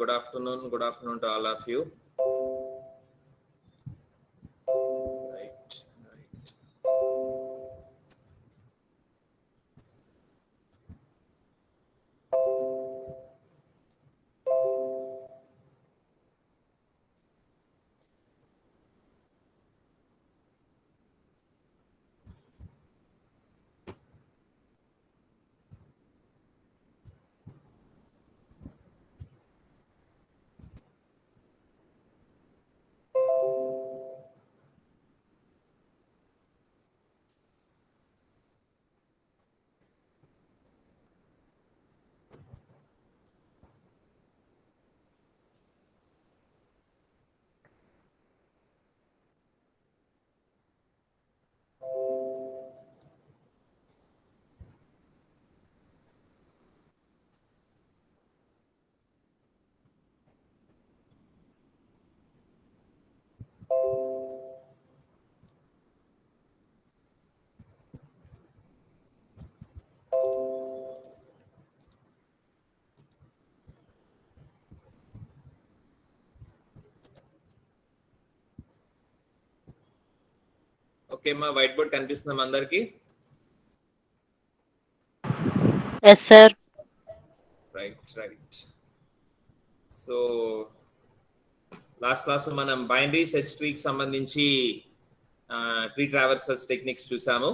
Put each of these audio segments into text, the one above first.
Good afternoon to all of you. Right. Okay మా white board కనిపిస్తుందా అందరికి? Yes sir. Right. So last class మనం binary search ట్రీకి సంబంధించి ట్రీ ట్రావర్సల్స్ టెక్నిక్స్ చూసాము.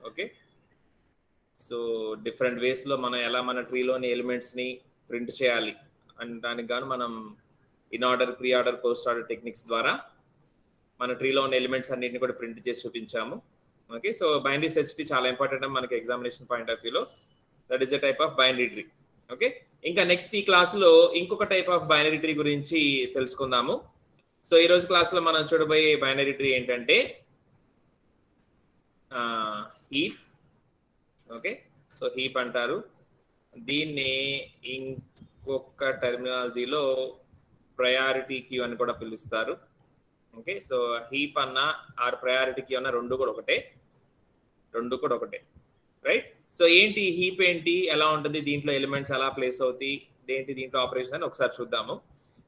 ఓకే, సో డిఫరెంట్ వేస్లో మనం ఎలా మన ట్రీలోని ఎలిమెంట్స్ని ప్రింట్ చేయాలి అని దానికి గాను మనం in order, pre order, post order techniques ద్వారా మన ట్రీలో ఉన్న ఎలిమెంట్స్ అన్నింటిని కూడా ప్రింట్ చేసి చూపించాము. Okay, so binary search tree చాలా ఇంపార్టెంట్ మనకి ఎగ్జామినేషన్ పాయింట్ ఆఫ్ వ్యూలో. That is the type of binary tree. Okay, ఇంకా నెక్స్ట్ ఈ క్లాస్లో ఇంకొక టైప్ ఆఫ్ బైనరీ ట్రీ గురించి తెలుసుకుందాము. సో ఈరోజు క్లాస్లో మనం చూడబోయే బైనరీ ట్రీ ఏంటంటే హీప్. ఓకే, సో హీప్ అంటారు దీన్ని. ఇంకొక టెర్మినాలజీలో ప్రయారిటీ క్యూ అని కూడా పిలుస్తారు. ఓకే, సో హీప్ అన్న ఆర్ ప్రయారిటీ క్యూ అన్న రెండు కూడా ఒకటే. రైట్. సో ఏంటి హీప్, ఏంటి, ఎలా ఉంటుంది, దీంట్లో ఎలిమెంట్స్ ఎలా ప్లేస్ అవుతాయి, ఏంటి దీంట్లో ఆపరేషన్ అని ఒకసారి చూద్దాము.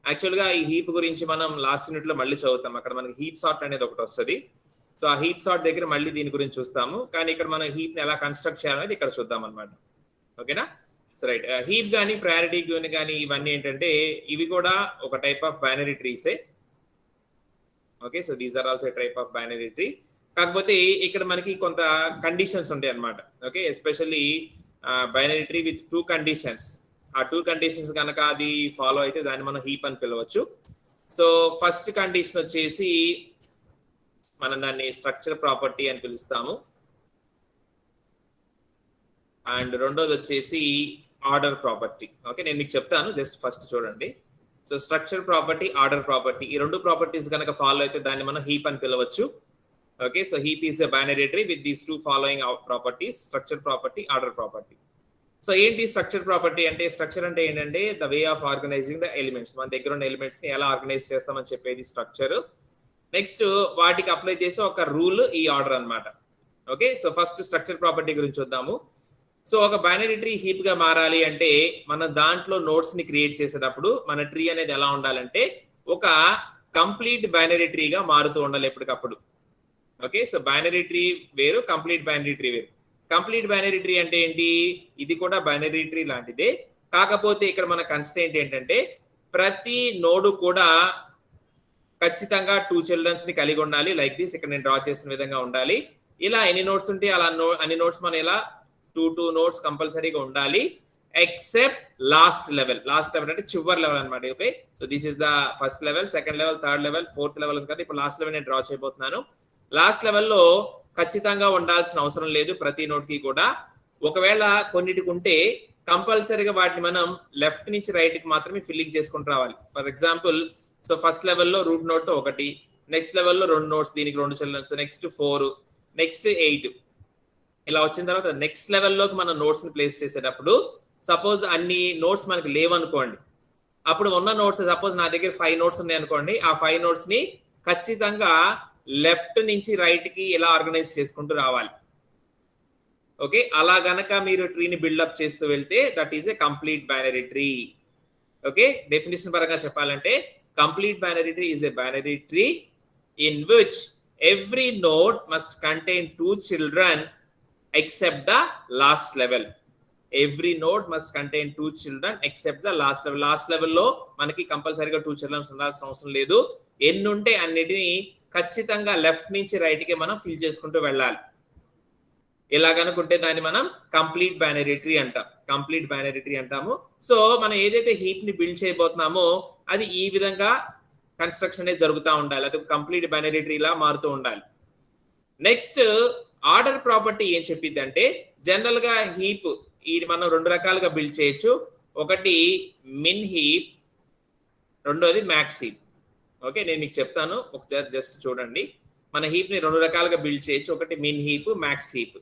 యాక్చువల్గా ఈ హీప్ గురించి మనం లాస్ట్ యూనిట్ లో మళ్ళీ చదువుతాం. అక్కడ మనకి హీప్ సార్ట్ అనేది ఒకటి వస్తుంది. సో ఆ హీప్ సార్ట్ దగ్గర మళ్ళీ దీని గురించి చూస్తాము. కానీ ఇక్కడ మనం హీప్ ని ఎలా కన్స్ట్రక్ట్ చేయాలనేది ఇక్కడ చూద్దాం అనమాట. ఓకేనా? సో రైట్, హీప్ కానీ ప్రయారిటీ క్యూని కానీ ఇవన్నీ ఏంటంటే ఇవి కూడా ఒక టైప్ ఆఫ్ బైనరీ ట్రీసే. Okay, so these are also type of binary tree. కాకపోతే ఇక్కడ మనకి కొంత కండిషన్స్ ఉంటాయి అన్నమాట. Okay, especially binary tree with 2 conditions. ఆ 2 కండిషన్స్ కనుక అది ఫాలో అయితే దాన్ని మనం హీప్ అని పిలవచ్చు. సో ఫస్ట్ కండిషన్ వచ్చేసి మనం దాన్ని స్ట్రక్చర్ ప్రాపర్టీ అని పిలుస్తాము. అండ్ రెండోది వచ్చేసి ఆర్డర్ ప్రాపర్టీ. ఓకే, నేను మీకు చెప్తాను, జస్ట్ ఫస్ట్ చూడండి. So structure property, order property, ఈ రెండు ప్రాపర్టీస్ కనుక ఫాలో అయితే దాన్ని మనం హీప్ అని పిలవచ్చు. Okay, so heap is a binary tree with these 2 following properties, structure property, order property. So ఏంటి స్ట్రక్చర్ ప్రాపర్టీ అంటే? స్ట్రక్చర్ అంటే ఏంటంటే the way of organizing the elements. మన దగ్గర ఉన్న ఎలిమెంట్స్ ని ఎలా ఆర్గనైజ్ చేస్తామని చెప్పేది స్ట్రక్చర్. నెక్స్ట్ వాటికి అప్లై చేసే ఒక రూల్ ఈ ఆర్డర్ అన్నమాట. Okay, so first structure property గురించి చూద్దాము. సో ఒక బైనరీ ట్రీ హీప్ గా మారాలి అంటే మన దాంట్లో నోట్స్ ని క్రియేట్ చేసేటప్పుడు మన ట్రీ అనేది ఎలా ఉండాలంటే ఒక కంప్లీట్ బైనరీ ట్రీగా మారుతూ ఉండాలి ఎప్పటికప్పుడు. ఓకే, సో బైనరీ ట్రీ వేరు, కంప్లీట్ బైనరీ ట్రీ వేరు. కంప్లీట్ బైనరీ ట్రీ అంటే ఏంటి? ఇది కూడా బైనరీ ట్రీ లాంటిదే. కాకపోతే ఇక్కడ మన కన్స్ట్రెయింట్ ఏంటంటే ప్రతి నోడు కూడా ఖచ్చితంగా 2 చిల్డ్రన్స్ ని కలిగి ఉండాలి. లైక్ దిస్, ఇక్కడ నేను డ్రా చేసిన విధంగా ఉండాలి. ఇలా ఎన్ని నోట్స్ ఉంటే అలా అన్ని నోట్స్ మన ఇలా 2 నోట్స్ కంపల్సరీగా ఉండాలి. ఎక్సెప్ట్ లాస్ట్ లెవెల్ అంటే చివరి లెవెల్ అనమాట. Okay, so this is the first level, second level, third level, fourth level ఉంది కదా. ఇప్పుడు లాస్ట్ లెవెల్ నేను డ్రా చేయబోతున్నాను. లాస్ట్ లెవెల్లో ఖచ్చితంగా ఉండాల్సిన అవసరం లేదు ప్రతి నోట్ కి కూడా. ఒకవేళ కొన్నిటికి ఉంటే కంపల్సరీగా వాటిని మనం లెఫ్ట్ నుంచి రైట్ కి మాత్రమే ఫిల్లింగ్ చేసుకుంటూ రావాలి. ఫర్ ఎగ్జాంపుల్, సో ఫస్ట్ లెవెల్లో రూట్ నోట్ తో 1, నెక్స్ట్ లెవెల్లో 2 నోట్స్, దీనికి 2 చిల్డ్రన్స్, నెక్స్ట్ 4, నెక్స్ట్ 8. ఇలా వచ్చిన తర్వాత నెక్స్ట్ లెవెల్లోకి మనం నోట్స్ ని ప్లేస్ చేసేటప్పుడు సపోజ్ అన్ని నోట్స్ మనకి లేవనుకోండి, అప్పుడు ఉన్న నోట్స్, సపోజ్ నా దగ్గర 5 నోట్స్ ఉన్నాయి అనుకోండి, ఆ 5 నోట్స్ ని ఖచ్చితంగా లెఫ్ట్ నుంచి రైట్ కి ఎలా ఆర్గనైజ్ చేసుకుంటూ రావాలి. ఓకే, అలా గనక మీరు ట్రీని బిల్డప్ చేస్తూ వెళ్తే that is a complete binary tree. Okay, definition పరంగా చెప్పాలంటే complete binary tree is a binary tree in which every node must contain 2 children except the last level. Every node must contain 2 children except the last level. Last level లో మనకి కంపల్సరీగా 2 children ఉండాల్సిన అవసరం లేదు. ఎన్ని ఉంటే అన్నిటిని ఖచ్చితంగా లెఫ్ట్ నుంచి రైట్ కి మనం ఫిల్ చేసుకుంటూ వెళ్ళాలి. ఇలాగనుకుంటే దాన్ని మనం కంప్లీట్ బైనరీ ట్రీ అంటాం. కంప్లీట్ బైనరీ ట్రీ అంటాము. సో మనం ఏదైతే హీప్ ని బిల్డ్ చేయబోతున్నామో అది ఈ విధంగా కన్స్ట్రక్షన్ అనేది జరుగుతూ ఉండాలి. అది కంప్లీట్ బైనరీ ట్రీ లా మారుతూ ఉండాలి. నెక్స్ట్ ఆర్డర్ ప్రాపర్టీ ఏం చెప్పిద్ది అంటే జనరల్ గా హీప్ ఇది మనం 2 రకాలుగా బిల్డ్ చేయొచ్చు. ఒకటి మిన్ హీప్, రెండోది మ్యాక్స్ హీప్. ఓకే, నేను మీకు చెప్తాను, ఒకసారి జస్ట్ చూడండి. మన హీప్ ని 2 రకాలుగా బిల్డ్ చేయొచ్చు. ఒకటి min heap, max heap.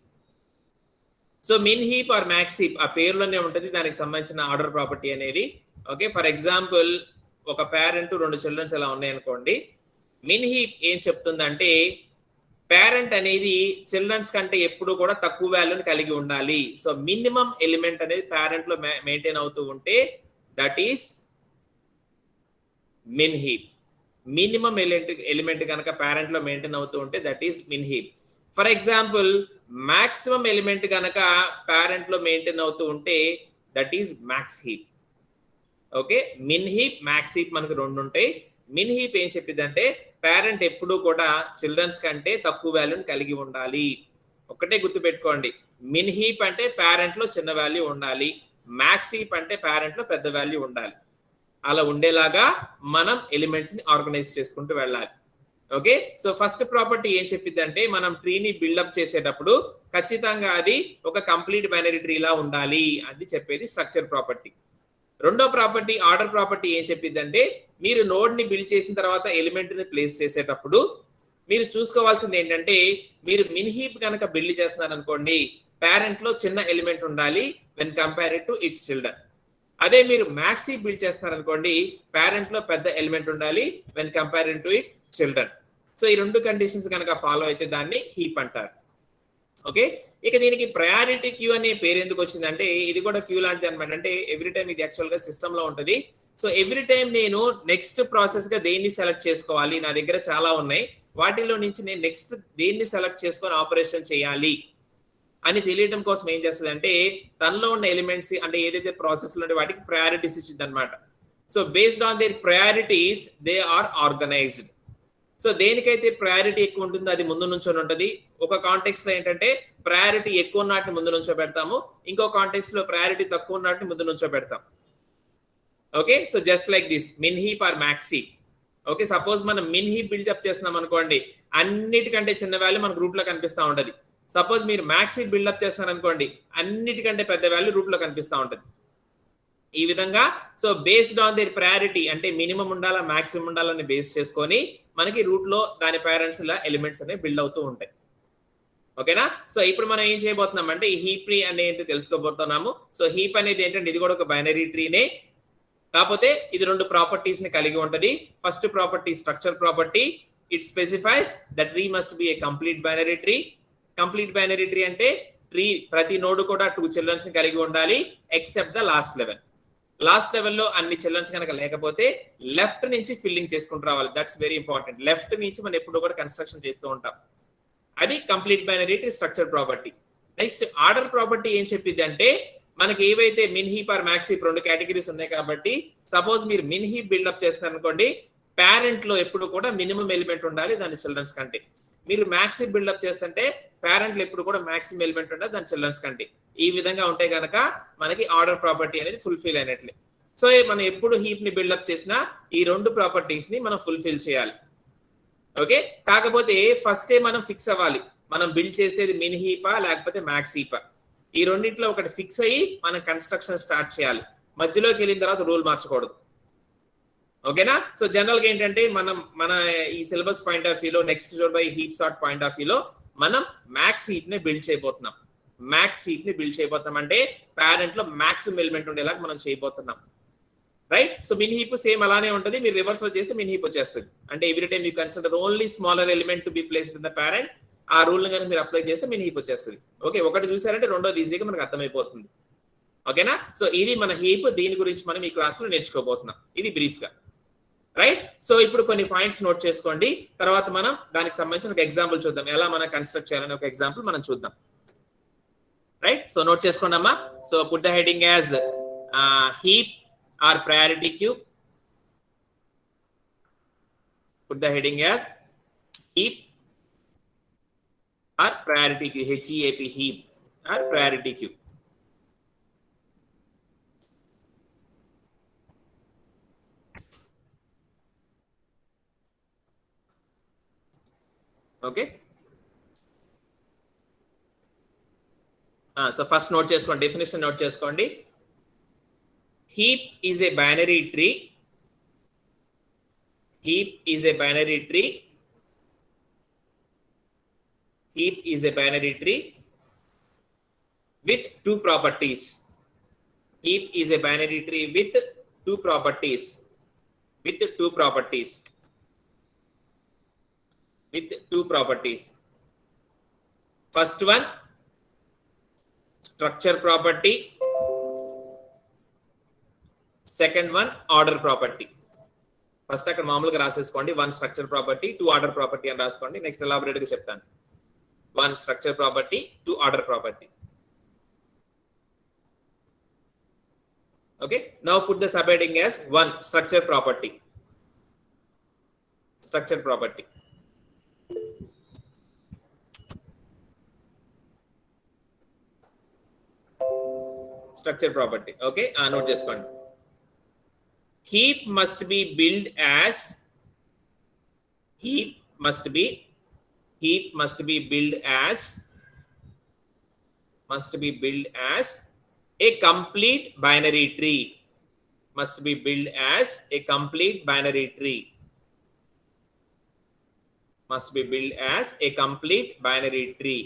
So min heap or max heap ఆ పేరులోనే ఉంటుంది దానికి సంబంధించిన ఆర్డర్ ప్రాపర్టీ అనేది. ఓకే, ఫర్ ఎగ్జాంపుల్ ఒక పేరెంట్ 2 చిల్డ్రన్స్ ఎలా ఉన్నాయి అనుకోండి. మిన్ హీప్ ఏం చెప్తుందంటే పేరెంట్ అనేది చిల్డ్రన్స్ కంటే ఎప్పుడు కూడా తక్కువ వాల్యూని కలిగి ఉండాలి. సో మినిమం ఎలిమెంట్ అనేది పేరెంట్ లో మెయింటైన్ అవుతూ ఉంటే that is min heap. Minimum element కనుక పేరెంట్ లో మెయింటైన్ అవుతూ ఉంటే that is min heap. For example maximum element కనుక పేరెంట్ లో మెయింటైన్ అవుతూ ఉంటే that is max heap. Okay, min heap, max heap మనకు 2 ఉంటాయి. మిన్ హీప్ ఏం చెప్పిందంటే పేరెంట్ ఎప్పుడు కూడా చిల్డ్రన్స్ కంటే తక్కువ వాల్యూని కలిగి ఉండాలి. ఒకటే గుర్తుపెట్టుకోండి, మిన్ హీప్ అంటే పేరెంట్ లో చిన్న వాల్యూ ఉండాలి, మ్యాక్స్ హీప్ అంటే పేరెంట్ లో పెద్ద వాల్యూ ఉండాలి. అలా ఉండేలాగా మనం ఎలిమెంట్స్ ని ఆర్గనైజ్ చేసుకుంటూ వెళ్ళాలి. ఓకే, సో ఫస్ట్ ప్రాపర్టీ ఏం చెప్పిందంటే మనం ట్రీని బిల్డప్ చేసేటప్పుడు ఖచ్చితంగా అది ఒక కంప్లీట్ బైనరీ ట్రీ లా ఉండాలి అది చెప్పేది స్ట్రక్చర్ ప్రాపర్టీ. రెండో ప్రాపర్టీ ఆర్డర్ ప్రాపర్టీ ఏం చెప్పిందంటే మీరు నోడ్ ని బిల్డ్ చేసిన తర్వాత ఎలిమెంట్ ని ప్లేస్ చేసేటప్పుడు మీరు చూసుకోవాల్సింది ఏంటంటే మీరు మిన్ హీప్ కనుక బిల్డ్ చేస్తున్నారు అనుకోండి పేరెంట్ లో చిన్న ఎలిమెంట్ ఉండాలి when compared to it's children. అదే మీరు మ్యాక్స్ హీప్ బిల్డ్ చేస్తున్నారు అనుకోండి పేరెంట్ లో పెద్ద ఎలిమెంట్ ఉండాలి when compared to it's children. So ఈ 2 కండిషన్స్ కనుక ఫాలో అయితే దాన్ని హీప్ అంటారు. ఓకే, ఇక దీనికి ప్రయారిటీ క్యూ అనే పేరు ఎందుకు వచ్చిందంటే ఇది కూడా క్యూ లాంటిది అనమాట. అంటే ఎవ్రీ టైం ఇది యాక్చువల్ గా సిస్టమ్ లో ఉంటుంది. సో ఎవ్రీ టైం నేను నెక్స్ట్ ప్రాసెస్ గా దేన్ని సెలెక్ట్ చేసుకోవాలి, నా దగ్గర చాలా ఉన్నాయి, వాటిలో నుంచి నేను నెక్స్ట్ దేన్ని సెలెక్ట్ చేసుకొని ఆపరేషన్ చేయాలి అని తెలియడం కోసం ఏం చేస్తుంది అంటే తనలో ఉన్న ఎలిమెంట్స్ అంటే ఏదైతే ప్రాసెస్ లో వాటికి ప్రయారిటీస్ ఇచ్చింది అనమాట. So based on their priorities they are organized. So దేనికైతే ప్రయారిటీ ఎక్కువ ఉంటుందో అది ముందు నుంచొని ఉంటుంది. ఒక కాంటెక్స్ట్ లో ఏంటంటే ప్రయారిటీ ఎక్కువ ఉన్నట్టు ముందు నుంచో పెడతాము, ఇంకో కాంటెక్స్ట్ లో ప్రయారిటీ తక్కువ ఉన్నట్టు ముందు నుంచో పెడతాం. Okay, so just like this min heap or max heap. Okay, suppose మనం మిన్ హీప్ బిల్డప్ చేస్తున్నాం అనుకోండి అన్నిటికంటే చిన్న వాల్యూ మనకు రూట్ లో కనిపిస్తూ ఉంటది. సపోజ్ మీరు మ్యాక్స్ హీప్ బిల్డప్ చేస్తున్నారు అనుకోండి అన్నిటికంటే పెద్ద వాల్యూ రూట్ లో కనిపిస్తూ ఉంటది. ఈ విధంగా so based on there priority అంటే మినిమం ఉండాలా మాక్సిమం ఉండాలని బేస్ చేసుకొని మనకి రూట్ లో దాని పేరెంట్స్ లా ఎలిమెంట్స్ అనేవి బిల్డ్ అవుతూ ఉంటాయి. ఓకేనా, సో ఇప్పుడు మనం ఏం చేయబోతున్నాం అంటే ఈ హీప్ ట్రీ అనేది తెలుసుకోబోతున్నాము. సో హీప్ అనేది ఏంటంటే ఇది కూడా ఒక బైనరీ ట్రీనే, కాకపోతే ఇది 2 ప్రాపర్టీస్ ని కలిగి ఉంటది. First property structure property. It specifies that tree must be A complete binary tree. Complete binary tree అంటే ట్రీ ప్రతి నోడ్ కూడా 2 చిల్డ్రన్స్ ని కలిగి ఉండాలి except the last level. Last లెవెల్లో అన్ని చిల్డ్రన్స్ కనుక లేకపోతే లెఫ్ట్ నుంచి ఫిల్లింగ్ చేసుకుంటూ రావాలి. That's very important. లెఫ్ట్ నుంచి మనం ఎప్పుడు కూడా కన్స్ట్రక్షన్ చేస్తూ ఉంటాం. అది complete binary tree structure property. Next order property ఏం చెప్పింది అంటే మనకి ఏవైతే min heap or max heap 2 categories ఉన్నాయి కాబట్టి సపోజ్ మీరు మిన్ హీప్ బిల్డప్ చేస్తారు అనుకోండి పేరెంట్ లో ఎప్పుడు కూడా మినిమం ఎలిమెంట్ ఉండాలి దాని చిల్డ్రన్స్ కంటే. మీరు మ్యాక్స్ హీప్ బిల్డప్ చేస్తుంటే పేరెంట్ లో ఎప్పుడు కూడా మాక్సిమం ఎలిమెంట్ ఉండాలి దాని చిల్డ్రన్స్ కంటే. ఈ విధంగా ఉంటే కనుక మనకి ఆర్డర్ ప్రాపర్టీ అనేది ఫుల్ఫిల్ అయినట్లే. సో మనం ఎప్పుడు హీప్ ని బిల్డప్ చేసినా ఈ 2 ప్రాపర్టీస్ ని మనం ఫుల్ఫిల్ చేయాలి. ఓకే, కాకపోతే ఫస్టే మనం ఫిక్స్ అవ్వాలి మనం బిల్డ్ చేసేది మిన్ హీపా లేకపోతే మ్యాక్స్ హీపా. ఈ రెండింటిలో ఒకటి ఫిక్స్ అయ్యి మనం కన్స్ట్రక్షన్ స్టార్ట్ చేయాలి. మధ్యలోకి వెళ్ళిన తర్వాత రూల్ మార్చకూడదు. ఓకేనా, సో జనరల్ గా ఏంటంటే మన ఈ సిలబస్ పాయింట్ ఆఫ్ వ్యూలో నెక్స్ట్ జోడ్ by heap sort point of వ్యూలో మనం మ్యాక్స్ హీప్ ని బిల్డ్ చేయబోతున్నాం. మ్యాక్స్ హీప్ ని బిల్డ్ చేయబోతున్నాం అంటే పేరెంట్ లో మాక్సిమం ఎలిమెంట్ ఉండేలాగా మనం చేయబోతున్నాం. Right, so min heap same అలానే ఉంటుంది. మీరు రివర్స్ లో చేస్తే మిన్ హీప్ వచ్చేస్తుంది. అంటే every time you consider only smaller element to be placed in the parent. ఆ రూల్ ని కనుక మీరు అప్లై చేస్తే మిన్ హీప్ వచ్చేస్తుంది. ఓకే, ఒకటి చూసారంటే రెండోది ఈజీగా మనకు అర్థమైపోతుంది. ఓకేనా? సో ఇది మన హీప్, దీని గురించి మనం ఈ క్లాస్ లో నేర్చుకోబోతున్నాం. ఇది బ్రీఫ్ గా, రైట్? సో ఇప్పుడు కొన్ని పాయింట్స్ నోట్ చేసుకోండి, తర్వాత మనం దానికి సంబంధించిన ఒక ఎగ్జాంపుల్ చూద్దాం, ఎలా మనం కన్స్ట్రక్ట్ చేయాలని ఒక ఎగ్జాంపుల్ మనం చూద్దాం, రైట్? సో నోట్ చేసుకోండి అమ్మా. So put the heading as heap or priority queue. Put the heading as heap or priority queue, HEAP, heap or priority queue. Okay, so first note cheskondi, definition note cheskondi. Heap is a binary tree. Heap is a binary tree. Heap is a binary tree with two properties. Heap is a binary tree with two properties. With two properties. With two properties. First one, structure property. Second one, order property. First అక్కడ మామూలుగా రాసేసుకోండి, one structure property, two order property అని రాసుకోండి. Next elaborate గా చెప్తాను. One structure property, two order property. Okay, now put the subheading as one structure property. Structure property. Structure property. Okay, note cheskondi. Heap must be built as heap must be built as a complete binary tree. Must be built as a complete binary tree. Must be built as a complete binary tree.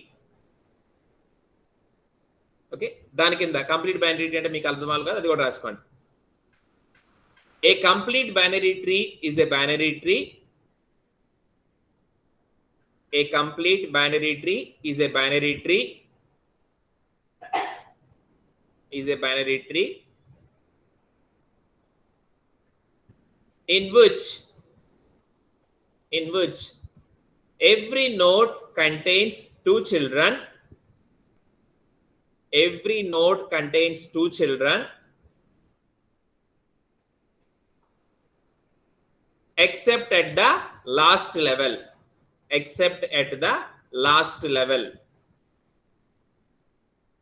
Okay, దాని కింద complete binary tree అంటే మీకు అర్థం అవ్వాలి కదా, అది కూడా రాసుకోండి. A complete binary tree is a binary tree. A complete binary tree is a binary tree. Is a binary tree in which every node contains two children. Every node contains two children except at the last level. Except at the last level.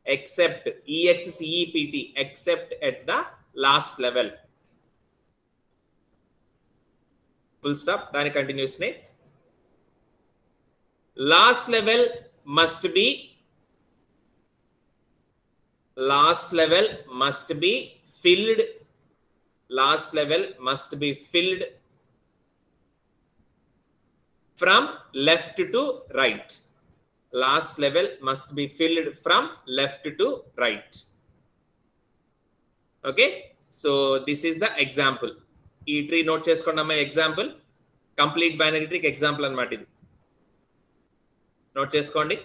Except, EXCEPT, except at the last level. Full stop, దాని continuous నే. Last level must be filled. Last level must be filled from left to right. Last level must be filled from left to right. Okay, so this is the example. ఈ tree note చేసుకోండి అమ్మా. Example complete binary ట్రీకి example అన్నమాట ఇది. Note చేసుకోండి.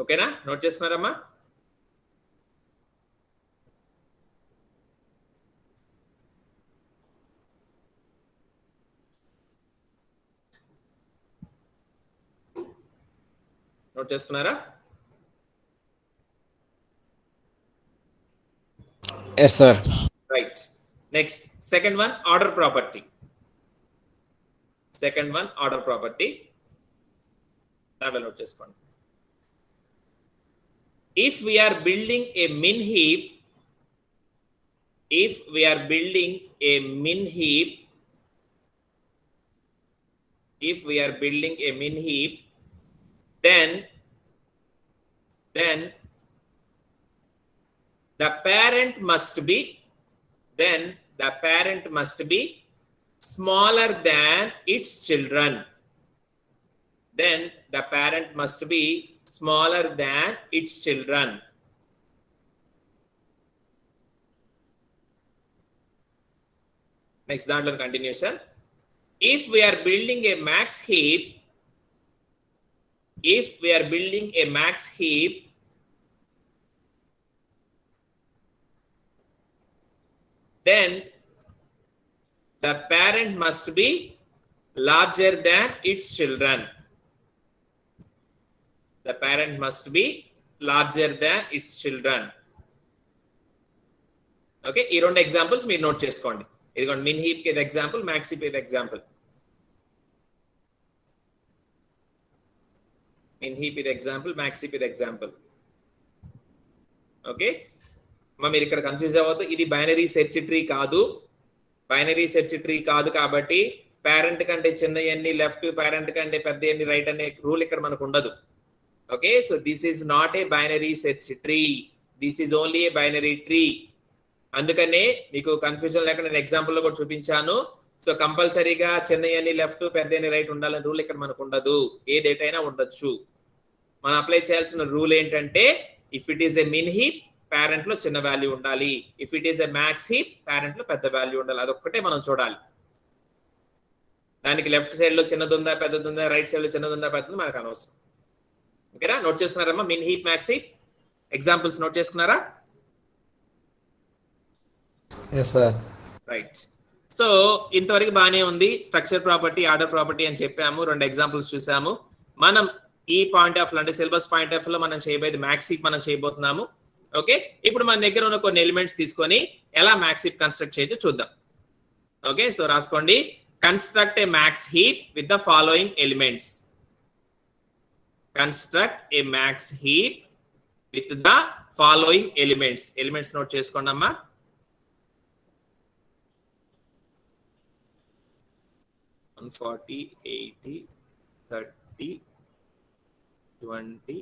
ఓకేనా? Note చేసుకున్నారమ్మా? Note చేసుకున్నారా? Yes, sir. Right. Next, second one, order property. Second one, order property. That will note చేసుకోండి. If we are building a min heap, then the parent must be, then the parent must be smaller than its children. Then the parent must be smaller than its children. Next దాంట్లో continuation. If we are building a max heap, then the parent must be larger than its children. The parent must be larger than its children. Okay, ఈ రెండు examples మీరు note చేసుకోండి. ఇదిగోండి min heap కి example, max heap example. Min heap example, max heap example. Okay, మీరు ఇక్కడ confuse అవ్వద్దు. ఇది బైనరీ సెర్చ్ ట్రీ కాదు. బైనరీ సెర్చ్ ట్రీ కాదు కాబట్టి పేరెంట్ కంటే చిన్న ఎన్ని లెఫ్ట్, పేరెంట్ కంటే పెద్ద ఎన్ని రైట్ అనే రూల్ ఇక్కడ మనకు ఉండదు. Okay, so this is not a binary search tree, this is only A binary tree. అందుకనే మీకు కన్ఫ్యూజన్ లేక నేను ఎగ్జాంపుల్ లో కూడా చూపించాను. సో కంపల్సరీగా చిన్న ఎన్ని లెఫ్ట్, పెద్ద ఎన్ని రైట్ ఉండాలని రూల్ ఇక్కడ మనకు ఉండదు. ఏ డేటా అయినా ఉండొచ్చు. మనం అప్లై చేయాల్సిన రూల్ ఏంటంటే, if it is a min heap parent లో చిన్న వాల్యూ ఉండాలి, if it is a max heap parent లో పెద్ద వాల్యూ ఉండాలి. అదొక్కటే మనం చూడాలి. దానికి లెఫ్ట్ సైడ్ లో చిన్నది ఉందా పెద్దది ఉందా, రైట్ సైడ్ లో చిన్నది ఉందా పెద్దది మనకు అనవసరం. ఓకేనా, నోట్ చేసుకున్నారమ్మా? Min heap, max heap examples note చేసుకున్నారా? Yes sir. రైట్. సో ఇంతవరకు బాగానే ఉంది. స్ట్రక్చర్ ప్రాపర్టీ, ఆర్డర్ ప్రాపర్టీ అని చెప్పాము. రెండు ఎగ్జాంపుల్స్ చూసాము. మనం ఈ పాయింట్ ఆఫ్ అంటే సిలబస్ పాయింట్ ఆఫ్ లో మనం చేయబోయేది మ్యాక్స్ హీప్ మనం చేయబోతున్నాము. ఓకే, ఇప్పుడు మన దగ్గర ఉన్న కొన్ని ఎలిమెంట్స్ తీసుకొని ఎలా మ్యాక్స్ హీప్ కన్స్ట్రక్ట్ చేయొచ్చో చూద్దాం. ఓకే, సో రాసుకోండి. Construct a max heap with the following elements. Construct a max heap with the following elements. Elements note చేసుకోండి అమ్మా. 140, 80, 30, 20,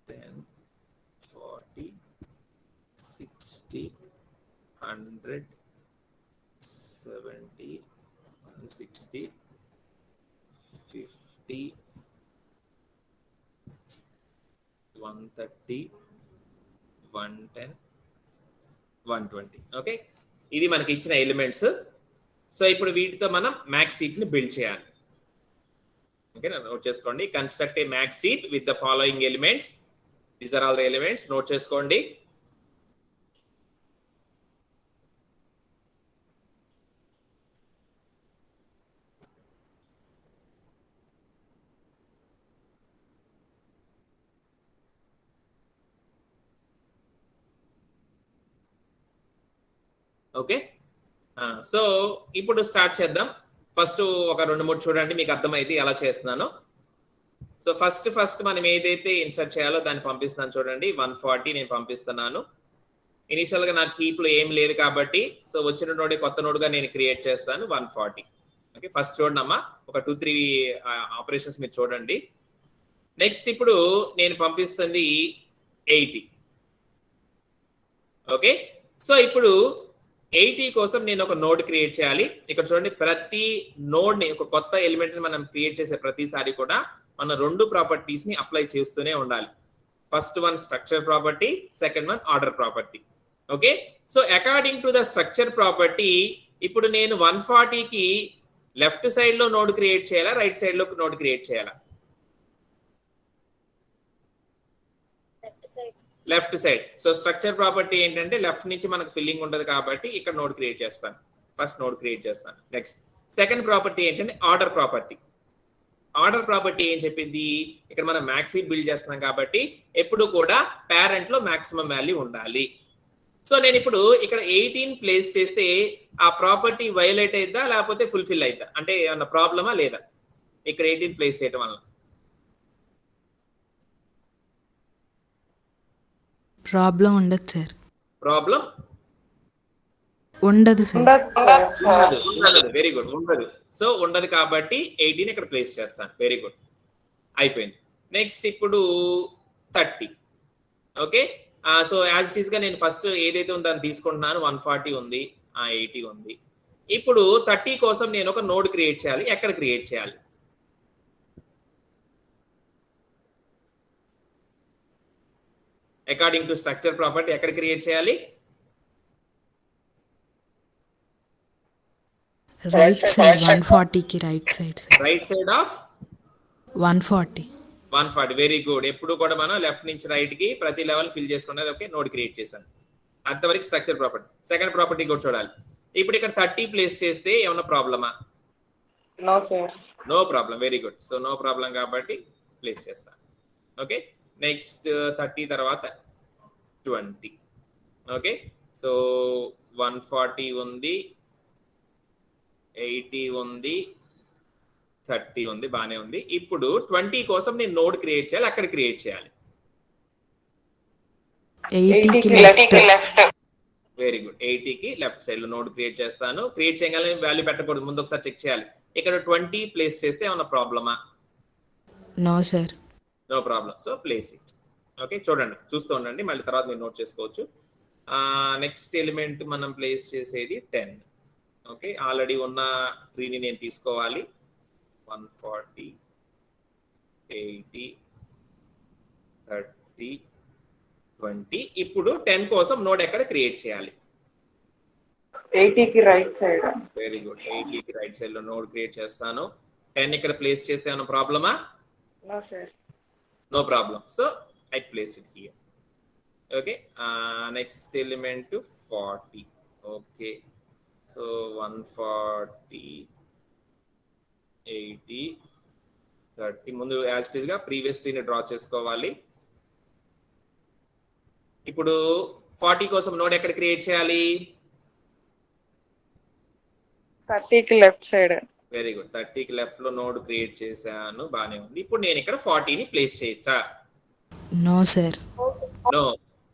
10, 40, 60, 100, 70, 160, 50, 130, 110, 120. ఓకే, ఇది మనకి ఇచ్చిన ఎలిమెంట్స్. సో ఇప్పుడు వీటితో మనం మ్యాక్స్ హీప్ ని బిల్డ్ చేయాలి. ఓకే, నోట్ చేసుకోండి. Construct a max heap with the following elements. These are all the elements. Note చేసుకోండి. ఓకే, సో ఇప్పుడు స్టార్ట్ చేద్దాం. ఫస్ట్ ఒక 2-3 చూడండి, మీకు అర్థమైంది ఎలా చేస్తున్నాను. సో ఫస్ట్ మనం ఏదైతే ఇన్సర్ట్ చేయాలో దాన్ని పంపిస్తున్నాను చూడండి. 140 నేను పంపిస్తున్నాను. ఇనిషియల్ గా నాకు హీప్ లో ఏం లేదు కాబట్టి సో వచ్చిన నోడే కొత్త నోడ్ గా నేను క్రియేట్ చేస్తాను 140. ఓకే, ఫస్ట్ చూడండి అమ్మా, ఒక 2-3 ఆపరేషన్స్ మీరు చూడండి. నెక్స్ట్ ఇప్పుడు నేను పంపిస్తుంది 80. ఓకే, సో ఇప్పుడు 80 కోసం నేను ఒక నోడ్ క్రియేట్ చేయాలి. ఇక్కడ చూడండి, ప్రతి నోడ్ ని ఒక కొత్త ఎలిమెంట్ ని మనం క్రియేట్ చేసే ప్రతిసారి కూడా మనం 2 ప్రాపర్టీస్ ని అప్లై చేస్తూనే ఉండాలి. First one structure property, second one order property. Okay, so according to the structure property ఇప్పుడు నేను 140 కి లెఫ్ట్ సైడ్ లో నోడ్ క్రియేట్ చేయాలా, రైట్ సైడ్ లో నోడ్ క్రియేట్ చేయాలా? Left side. So structure property ఏంటంటే లెఫ్ట్ నుంచి మనకు ఫిల్లింగ్ ఉంటుంది కాబట్టి ఇక్కడ నోడ్ క్రియేట్ చేస్తాను. ఫస్ట్ నోడ్ క్రియేట్ చేస్తాను. నెక్స్ట్ సెకండ్ ప్రాపర్టీ ఏంటంటే ఆర్డర్ ప్రాపర్టీ. ఆర్డర్ ప్రాపర్టీ ఏం చెప్పింది, ఇక్కడ మనం మ్యాక్స్ హీప్ బిల్డ్ చేస్తున్నాం కాబట్టి ఎప్పుడు కూడా పేరెంట్ లో మాక్సిమం వాల్యూ ఉండాలి. సో నేను ఇప్పుడు ఇక్కడ 18 ప్లేస్ చేస్తే ఆ ప్రాపర్టీ వైలేట్ అయిద్దా లేకపోతే ఫుల్ఫిల్ అయిద్దా, అంటే ఏమన్నా ప్రాబ్లమా లేదా ఇక్కడ 18 ప్లేస్ చేయడం వల్ల? ప్రాబ్లం ఉండదు సార్. ప్రాబ్లం ఉండదు సార్. ఉండదు. వెరీ గుడ్, ఉండదు. సో ఉండదు కాబట్టి 18 ఇక్కడ ప్లేస్ చేస్తాను. వెరీ గుడ్, అయిపోయింది. నెక్స్ట్ ఇప్పుడు 30. Okay, so as it is గా నేను ఫస్ట్ ఏదైతే ఉందో దాన్ని తీసుకుంటున్నాను. 140 ఉంది, 80 ఉంది. ఇప్పుడు 30 కోసం నేను ఒక నోడ్ క్రియేట్ చేయాలి. ఎక్కడ క్రియేట్ చేయాలి? అకార్డింగ్ టు స్ట్రక్చర్ ప్రాపర్టీ ఎక్కడ క్రియేట్ చేయాలి? రైట్ సైడ్ 140 కి right side sir. Right side of 140. 140. Very good. ఎప్పుడు కూడా మనం లెఫ్ట్ నుంచి రైట్ కి ప్రతి లెవెల్ ఫిల్ చేసుకున్నారు. ఓకే, నోడ్ క్రియేట్ చేశాను. అంతవరకు స్ట్రక్చర్ ప్రాపర్టీ. సెకండ్ ప్రాపర్టీ కూడా చూడాలి. ఇప్పుడు ఇక్కడ 30 ప్లేస్ చేస్తే ఏమన్నా ప్రాబ్లమా? No sir. No problem. Very good. So no problem కాబట్టి ప్లేస్ చేస్తాను. ఓకే, నెక్స్ట్ 30 తర్వాత 20. ఓకే, సో 140 ఉంది, 80 ఉంది, 30 ఉంది, బానే ఉంది. ఇప్పుడు 20 కోసం నేను నోడ్ క్రియేట్ చేయాలి. అక్కడ క్రియేట్ చేయాలి. 80 కి లెఫ్ట్. Very good. 80 కి లెఫ్ట్ సైడ్ లో నోడ్ క్రియేట్ చేస్తాను. క్రియేట్ చేయగానే వాల్యూ పెట్టకూడదు, ముందు ఒకసారి చెక్ చేయాలి. ఇక్కడ 20 ప్లేస్ చేస్తే ఏమన్నా ప్రాబ్లమా? No sir. No problem. So place it. Okay, చూడండి, చూస్తూ ఉండండి, మళ్ళీ తర్వాత మీరు నోట్ చేసుకోవచ్చు. నెక్స్ట్ ఎలిమెంట్ మనం ప్లేస్ చేసేది 10. ఓకే, ఆల్రెడీ ఉన్న ట్రీని నేను తీసుకోవాలి. 140, 80, 30, 20. ఇప్పుడు 10 కోసం నోడ్ ఎక్కడ క్రియేట్ చేయాలి? 80 కి రైట్ సైడ్. Very good. 80 కి రైట్ సైడ్ లో నోడ్ క్రియేట్ చేస్తాను. 10 ఇక్కడ ప్లేస్ చేస్తే ఏమైనా ప్రాబ్లమా? No sir. No problem. So I place it here. Okay. Next element to 40. Okay. So 140, 80, 30. ముందు యాజ్ ఇట్ గా ప్రీవియస్ ట్రీని డ్రా చేసుకోవాలి. ఇప్పుడు 40 కోసం నోడ్ ఎక్కడ క్రియేట్ చేయాలి? 30 కి లెఫ్ట్ సైడ్. Very good. 30 కి లెఫ్ట్ లో నోడ్ క్రియేట్ చేశాను, బానే ఉంది. ఇప్పుడు నేను ఇక్కడ 40ని ప్లేస్ చేయొచ్చా? No sir. నో.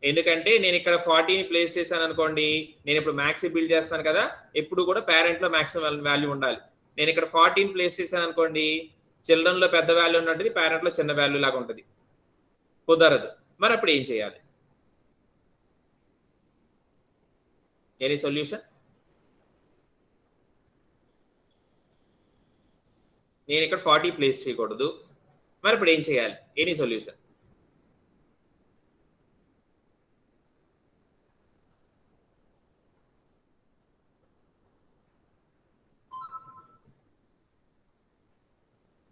ఎందుకంటే నేను ఇక్కడ 40ని ప్లేస్ చేశాను అనుకోండి, నేను ఇప్పుడు మ్యాక్స్ బిల్డ్ చేస్తాను కదా, ఎప్పుడు కూడా పేరెంట్ లో మాక్సిమం వాల్యూ ఉండాలి. నేను ఇక్కడ 40ని ప్లేస్ చేశాను అనుకోండి, చిల్డ్రన్ లో పెద్ద వాల్యూ ఉన్నట్టు పేరెంట్ లో చిన్న వాల్యూ లాగా ఉంటుంది. కుదరదు. మరి అప్పుడు ఏం చేయాలి? Any solution? నేను ఇక్కడ 40 ప్లేస్ చేయకూడదు, మరి ఇప్పుడు ఏం చేయాలి? Any solution?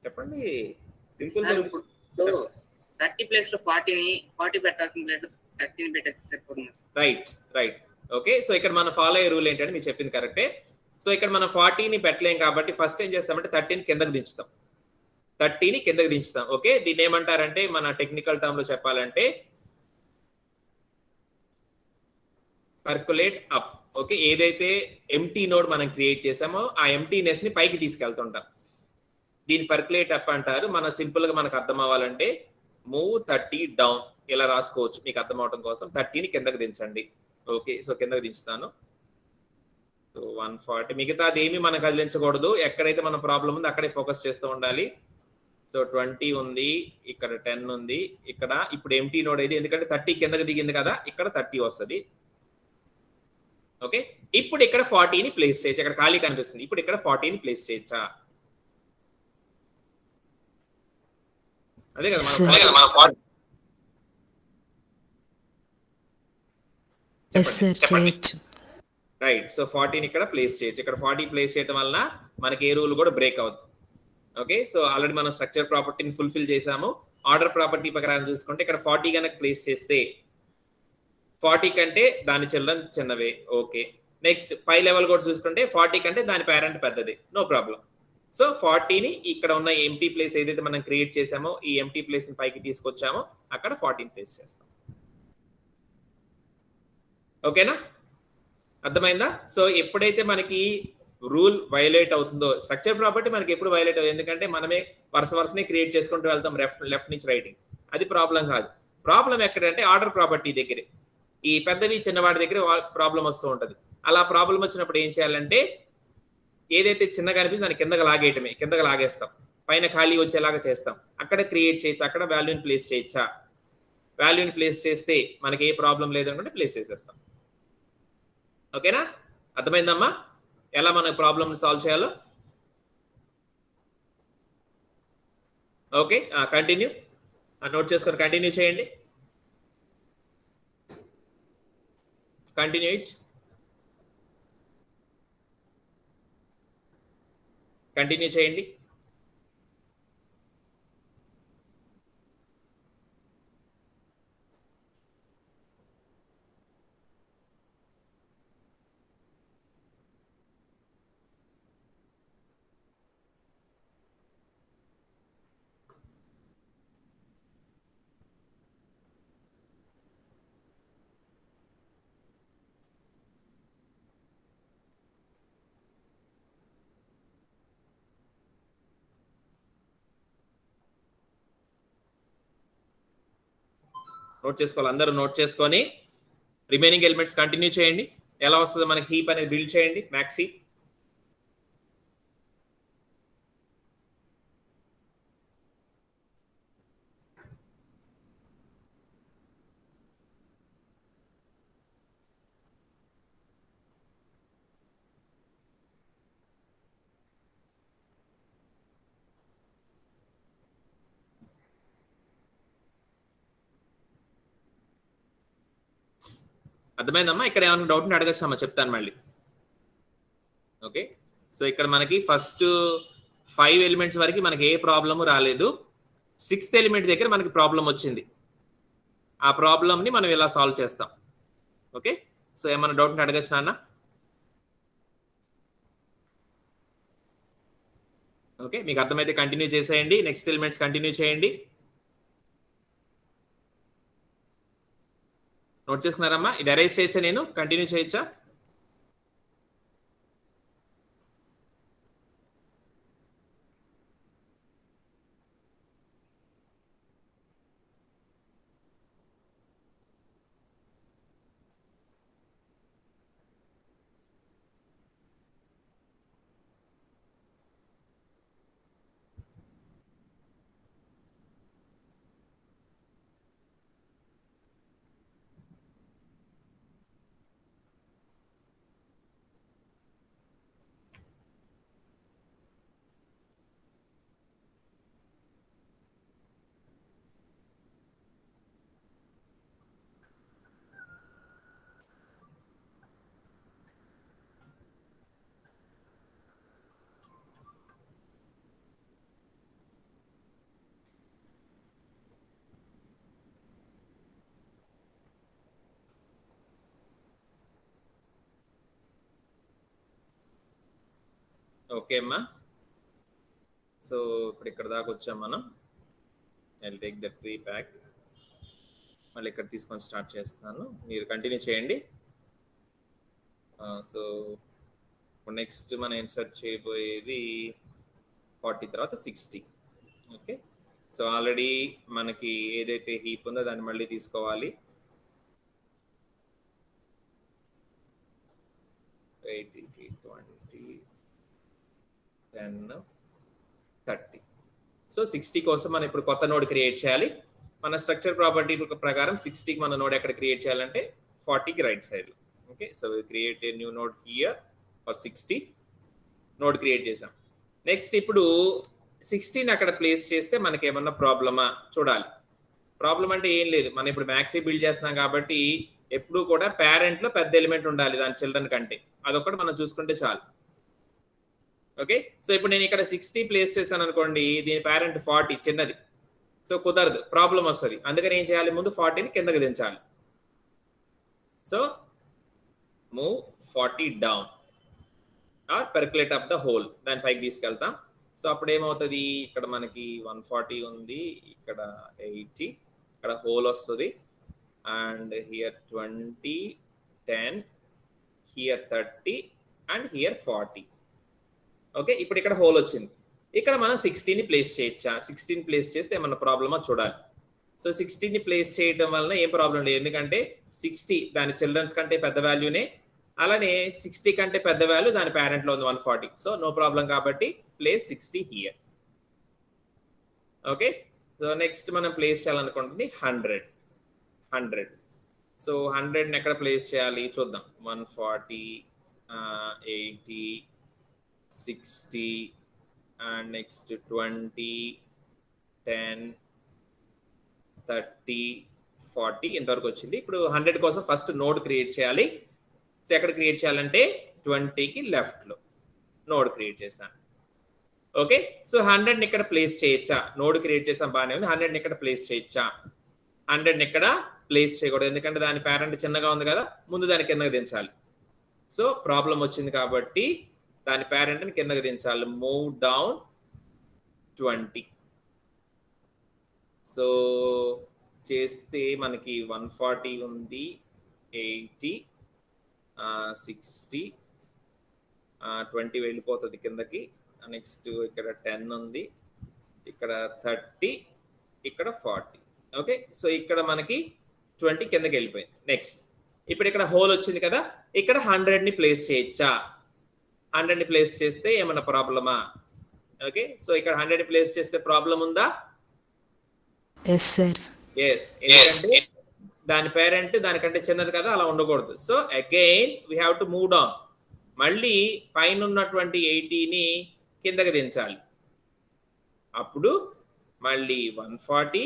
చెప్పండి. సింపుల్. 30 ప్లేస్ లో 40 పెట్టాల్సిన ప్లేస్ 30 పెట్టేస్తే సరిపోతుంది. Right, right. ఓకే, సో ఇక్కడ మనం ఫాలో అయ్యే రూల్ ఏంటంటే మీరు చెప్పింది కరెక్టే. సో ఇక్కడ మనం 40ని పెట్టలేం కాబట్టి ఫస్ట్ ఏం చేస్తామంటే 30ని కిందకు దించుతాం. 30ని కిందకు దించుతాం. ఓకే, దీన్ని ఏమంటారంటే మన టెక్నికల్ టర్మ్ లో చెప్పాలంటే పర్కులేట్ అప్. ఓకే, ఏదైతే ఎంటీ నోడ్ మనం క్రియేట్ చేసామో ఆ ఎంటీనెస్ ని పైకి తీసుకెళ్తుంటాం. దీన్ని పర్కులేట్ అప్ అంటారు. మన సింపుల్ గా మనకు అర్థం అవ్వాలంటే మూవ్ 30 డౌన్ ఇలా రాసుకోవచ్చు మీకు అర్థం అవడం కోసం. 30ని కిందకు దించండి. ఓకే, సో కిందకు దించుతాను. సో 140. మిగతాది ఏమి మనం కదిలించకూడదు. ఎక్కడైతే మన ప్రాబ్లం ఉందో అక్కడే ఫోకస్ చేస్తూ ఉండాలి. సో 20 ఉంది, ఇక్కడ 10 ఉంది, ఇక్కడ ఇప్పుడు ఎంటీ నోడ్ ఇది, ఎందుకంటే 30 కిందకు దిగింది కదా, ఇక్కడ 30 వస్తుంది. ఓకే, ఇప్పుడు ఇక్కడ 40ని ప్లేస్ చేయొచ్చు. ఇక్కడ ఖాళీ కనిపిస్తుంది, ఇప్పుడు ఇక్కడ 40ని ప్లేస్ చేయొచ్చా? అదే కదా మనం చేయొచ్చు. రైట్. సో 40ని ఇక్కడ ప్లేస్ చేయొచ్చు. ఇక్కడ 40 ప్లేస్ చేయడం వలన మనకి ఏ రూల్ కూడా బ్రేక్ అవుతుంది. ఓకే, సో ఆల్రెడీ మనం స్ట్రక్చర్ ప్రాపర్టీని ఫుల్ఫిల్ చేసాము. ఆర్డర్ ప్రాపర్టీ ప్రకారం చూసుకుంటే ఇక్కడ 40 కనుక ప్లేస్ చేస్తే 40 కంటే దాని చిల్డ్రన్ చిన్నవే. ఓకే, నెక్స్ట్ పై లెవెల్ కూడా చూసుకుంటే 40 కంటే దాని పేరెంట్ పెద్దది. No problem. సో 40ని ఇక్కడ ఉన్న ఎంటీ ప్లేస్ ఏదైతే మనం క్రియేట్ చేసామో ఈ ఎంటీ ప్లేస్ ని పైకి తీసుకొచ్చామో అక్కడ 40ని ప్లేస్ చేస్తాం. ఓకేనా, అర్థమైందా? సో ఎప్పుడైతే మనకి రూల్ వైలేట్ అవుతుందో, స్ట్రక్చర్ ప్రాపర్టీ మనకి ఎప్పుడు వైలేట్ అవుతుంది, ఎందుకంటే మనమే వరుసనే క్రియేట్ చేసుకుంటూ వెళ్తాం లెఫ్ట్ నుంచి రైట్. అది ప్రాబ్లం కాదు. ప్రాబ్లం ఎక్కడంటే ఆర్డర్ ప్రాపర్టీ దగ్గరే, ఈ పెద్దవి చిన్నవాడి దగ్గర ప్రాబ్లం వస్తూ ఉంటది. అలా ప్రాబ్లం వచ్చినప్పుడు ఏం చేయాలంటే ఏదైతే చిన్నగా అనిపిస్తుంది దాన్ని కిందగా లాగేయటమే, కిందగా లాగేస్తాం, పైన ఖాళీ వచ్చేలాగా చేస్తాం. అక్కడ క్రియేట్ చేయొచ్చు, అక్కడ వాల్యూని ప్లేస్ చేయొచ్చా? వాల్యూని ప్లేస్ చేస్తే మనకి ఏ ప్రాబ్లం లేదనుకుంటే ప్లేస్ చేసేస్తాం. ఓకేనా, అర్థమైందమ్మా ఎలా మన ప్రాబ్లమ్ సాల్వ్ చేయాలో? ఓకే, కంటిన్యూ, నోట్ చేసుకొని కంటిన్యూ చేయండి. కంటిన్యూ ఇట్, కంటిన్యూ చేయండి. నోట్ చేసుకోవాలి, అందరూ నోట్ చేసుకొని రిమైనింగ్ ఎలిమెంట్స్ కంటిన్యూ చేయండి. ఎలా వస్తుందో మనకి హీప్ అనేది బిల్డ్ చేయండి, మ్యాక్స్ హీప్. అర్థమైందమ్మా? ఇక్కడ ఏమైనా డౌట్ అడగచ్చమ్మా, చెప్తాను మళ్ళీ. ఓకే, సో ఇక్కడ మనకి ఫస్ట్ 5 ఎలిమెంట్స్ వరకు మనకి ఏ ప్రాబ్లము రాలేదు. 6th ఎలిమెంట్ దగ్గర మనకి ప్రాబ్లం వచ్చింది. ఆ ప్రాబ్లమ్ని మనం ఇలా సాల్వ్ చేస్తాం. ఓకే, సో ఏమైనా డౌట్ అడగచ్చు నాన్న? ఓకే, మీకు అర్థమైతే కంటిన్యూ చేసేయండి. నెక్స్ట్ ఎలిమెంట్స్ కంటిన్యూ చేయండి. నోట్ చేసుకున్నారమ్మా? ఇది అరేంజ్ చేయొచ్చా, నేను కంటిన్యూ చేయొచ్చా? ఓకే అమ్మా, సో ఇప్పుడు ఇక్కడ దాకా వచ్చాం మనం. I will take the tree back. మళ్ళీ ఇక్కడ తీసుకొని స్టార్ట్ చేస్తాను, మీరు కంటిన్యూ చేయండి. సో ఇప్పుడు నెక్స్ట్ మనం ఇన్సర్ట్ చేయబోయేది 40 తర్వాత 60. ఓకే, సో ఆల్రెడీ మనకి ఏదైతే హీప్ ఉందో దాన్ని మళ్ళీ తీసుకోవాలి. 80కి 20 10 30. సో 60 కోసం మనం ఇప్పుడు కొత్త నోడ్ క్రియేట్ చేయాలి. మన స్ట్రక్చర్ ప్రాపర్టీ ప్రకారం 60కి మన నోడ్ ఎక్కడ క్రియేట్ చేయాలంటే 40కి right side. Okay, so create a new node here for 60. Node create చేసాం. నెక్స్ట్ ఇప్పుడు 16 అక్కడ ప్లేస్ చేస్తే మనకి ఏమన్నా ప్రాబ్లమా చూడాలి. ప్రాబ్లం అంటే ఏం లేదు, మనం ఇప్పుడు మ్యాక్సీ బిల్డ్ చేస్తున్నాం కాబట్టి ఎప్పుడు కూడా పేరెంట్ లో పెద్ద ఎలిమెంట్ ఉండాలి దాని చిల్డ్రన్ కంటే. అదొకటి మనం చూసుకుంటే చాలు. ఓకే, సో ఇప్పుడు నేను ఇక్కడ 60 ప్లేస్ చేశాను అనుకోండి, దీని పేరెంట్ 40 చిన్నది, సో కుదరదు, ప్రాబ్లం వస్తుంది. అందుకని ఏం చేయాలి, ముందు 40ని కిందకి దించాలి. So move 40 down or percolate up the hole, దాని పైకి తీసుకెళ్తాం. సో అప్పుడు ఏమవుతుంది, ఇక్కడ మనకి 140 ఉంది, ఇక్కడ 80, ఇక్కడ హోల్ వస్తుంది. And here 20, 10, here 30 and here 40. Okay, ఇప్పుడు ఇక్కడ హోల్ వచ్చింది. ఇక్కడ మనం 16ని ప్లేస్ చేయొచ్చా? 16 ప్లేస్ చేస్తే ఏమన్నా ప్రాబ్లమా చూడాలి. సో 16ని ప్లేస్ చేయడం వలన ఏం ప్రాబ్లం లేదు, ఎందుకంటే 60 దాని చిల్డ్రన్స్ కంటే పెద్ద వాల్యూనే, అలానే 60 కంటే పెద్ద వాల్యూ దాని పేరెంట్ లో ఉంది 140. సో నో ప్రాబ్లం కాబట్టి place 60 here. Okay, so next మనం ప్లేస్ చేయాలనుకుంటుంది 100. 100. సో 100ని ఎక్కడ ప్లేస్ చేయాలి చూద్దాం. 140, 80, 60 అండ్ నెక్స్ట్ 20, 10, 30, 40 ఇంతవరకు వచ్చింది. ఇప్పుడు 100 కోసం ఫస్ట్ నోడ్ క్రియేట్ చేయాలి. సో ఎక్కడ క్రియేట్ చేయాలంటే 20కి లెఫ్ట్లో నోడ్ క్రియేట్ చేశాను. ఓకే, సో 100ని ఇక్కడ ప్లేస్ చేయొచ్చా? నోడ్ క్రియేట్ చేసాం బాగానే ఉంది. 100ని ఇక్కడ ప్లేస్ చేయొచ్చా? 100ని ఇక్కడ ప్లేస్ చేయకూడదు, ఎందుకంటే దాని పేరెంట్ చిన్నగా ఉంది కదా, ముందు దాని కిందకి దించాలి. సో ప్రాబ్లం వచ్చింది కాబట్టి దాని పేరెంట్ని కిందకి దించాలి. Move down 20. సో చేస్తే మనకి 140 ఉంది, 80, 60, 20 వెళ్ళిపోతుంది కిందకి. నెక్స్ట్ ఇక్కడ 10 ఉంది, ఇక్కడ 30, ఇక్కడ 40. ఓకే, సో ఇక్కడ మనకి 20 కిందకి వెళ్ళిపోయింది. నెక్స్ట్ ఇప్పుడు ఇక్కడ హోల్ వచ్చింది కదా, ఇక్కడ 100ని ప్లేస్ చేయొచ్చా? 100ని ప్లేస్ చేస్తే ఏమన్నా ప్రాబ్లమా? ఓకే, సో ఇక్కడ 100ని ప్లేస్ చేస్తే ప్రాబ్లం ఉందా? Yes sir. ఎస్, ఎందుకంటే దాని పేరెంట్ దానికంటే చిన్నది కదా, అలా ఉండకూడదు. So again we have to move down. మళ్ళీ పైన ఉన్నటువంటి 80ని కిందకి దించాలి. అప్పుడు మళ్ళీ 140,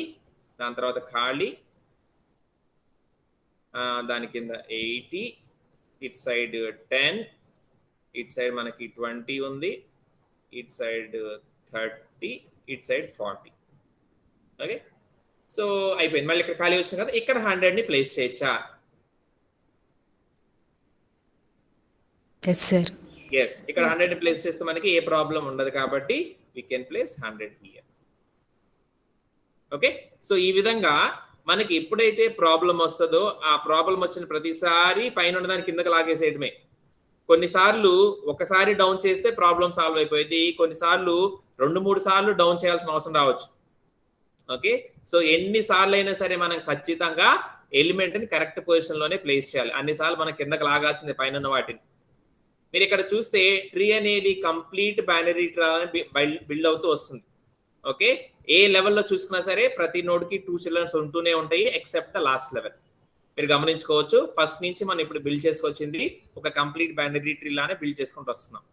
దాని తర్వాత ఖాళీ, దాని కింద 80, ఇట్ సైడ్ 10, ఇట్ సైడ్ మనకి 20 ఉంది, it side 30, it side 40. Okay, so అయిపోయింది. మళ్ళీ ఇక్కడ ఖాళీ వచ్చింది కదా, ఇక్కడ 100ని ప్లేస్ చేయొచ్చా? Yes sir. ఎస్, ఇక్కడ 100ని ప్లేస్ చేస్తే మనకి ఏ ప్రాబ్లం ఉండదు కాబట్టి we can place 100 here. Okay, so ఈ విధంగా మనకి ఎప్పుడైతే ప్రాబ్లం వస్తుందో ఆ ప్రాబ్లం వచ్చిన ప్రతిసారి పైన దాని కిందకి లాగేసేయడమే. కొన్నిసార్లు ఒకసారి డౌన్ చేస్తే ప్రాబ్లం సాల్వ్ అయిపోయింది, కొన్నిసార్లు 2-3 సార్లు డౌన్ చేయాల్సిన అవసరం రావచ్చు. ఓకే, సో ఎన్నిసార్లు అయినా సరే మనం ఖచ్చితంగా ఎలిమెంట్ని కరెక్ట్ పొజిషన్ లోనే ప్లేస్ చేయాలి. అన్నిసార్లు మనం కిందకి లాగాల్సిందే పైన ఉన్న వాటిని. మీరు ఇక్కడ చూస్తే ట్రీ అనేది కంప్లీట్ బైనరీ ట్రీ బిల్డ్ అవుతూ వస్తుంది. ఓకే, ఏ లెవెల్లో చూసుకున్నా సరే ప్రతి నోడ్కి 2 చిల్డ్రన్స్ ఉంటూనే ఉంటాయి ఎక్సెప్ట్ ద లాస్ట్ లెవెల్. మీరు గమనించుకోవచ్చు, ఫస్ట్ నుంచి మనం ఇప్పుడు బిల్డ్ చేసుకొచ్చింది ఒక కంప్లీట్ బైనరీ ట్రీ లానే బిల్డ్ చేసుకుంటూ వస్తున్నాం.